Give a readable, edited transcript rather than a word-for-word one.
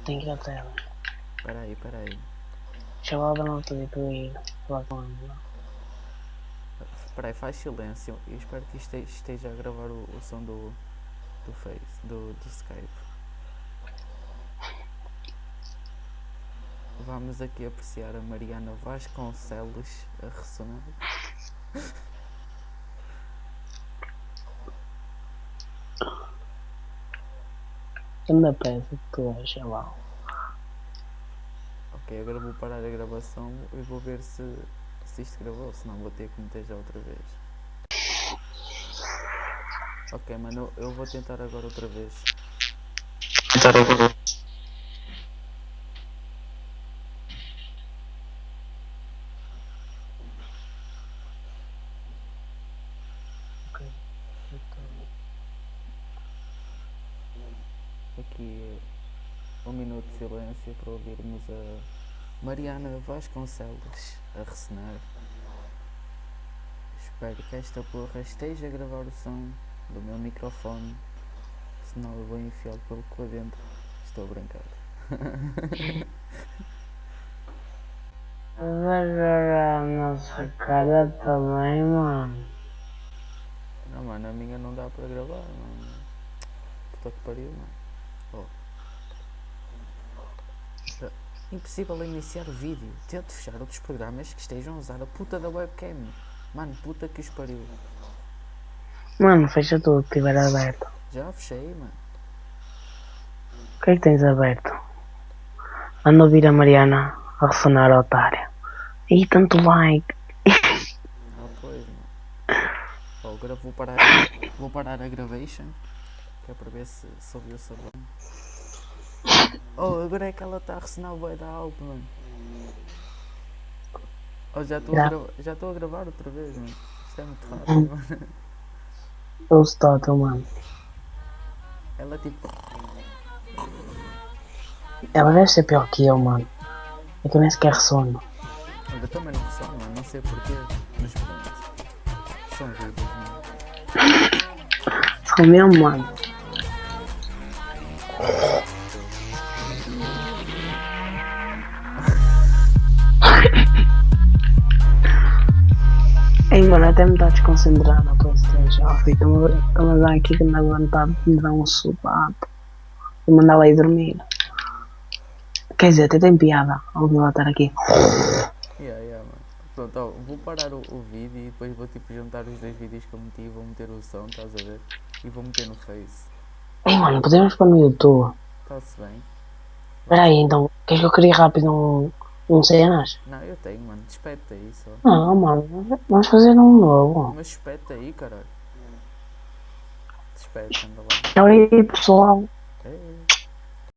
Tenho que ir à tela. Peraí. Deixa lá dar uma tudo para eu ir falar com ele. Peraí, faz silêncio. Eu espero que esteja a gravar o som do Face, do Skype. Vamos aqui apreciar a Mariana Vasconcelos a ressonar. Anda peça que tu és, lá. Ok, agora vou parar a gravação e vou ver se isto gravou, senão vou ter que meter já outra vez. Ok, mano, eu vou tentar agora outra vez. Ok. Aqui 1 minuto de silêncio para ouvirmos a Mariana Vasconcelos a ressonar. Espero que esta porra esteja a gravar o som do meu microfone, senão eu vou enfiá-lo pelo cu adentro. Estou a brincar. Vai jogar a nossa cara também, mano. Não, mano, a minha não dá para gravar, mano. Puta que pariu, mano. Impossível iniciar o vídeo. Tente fechar outros programas que estejam a usar a puta da webcam. Mano, puta que os pariu. Mano, fecha tudo que tiver aberto. Já fechei, mano. O que é que tens aberto? Ando a ouvir a Mariana a ressonar, otário. Ih, tanto like. Ah, pois, mano. Oh, agora vou parar a gravation. Que é para ver se ouviu-se bem. Oh, agora é que ela está a ressonar bué da alto, mano. Oh, já estou a gravar outra vez, mano. Isto é muito rápido, mano. Eu estou, mano. Ela tipo... Ela deve ser pior que eu, mano. É que eu nem sequer ressono. Eu também não ressono, mano. Não sei porquê. Mas pronto. São vidas, mano. Sou mesmo, mano. Ei, mano, até me está desconcentrado na PlayStation. Estou a dar aqui que não vontade de me dar um sopapo e mandar lá ir dormir. Quer dizer, até tem piada ao me lá estar aqui. Yeah, mano. Pronto, ó, vou parar o vídeo e depois vou tipo juntar os dois vídeos que eu meti, vou meter o som, estás a ver? E vou meter no Face. Ei, mano, podemos pôr no YouTube. Está-se bem? Espera aí, então. Queres que eu crie rápido um cenas? Não, eu tenho, mano. Despede-te aí só. Não, mano. Vamos fazer um novo. Mas despede-te aí, caralho. Despede-te, anda lá. Olha aí, pessoal.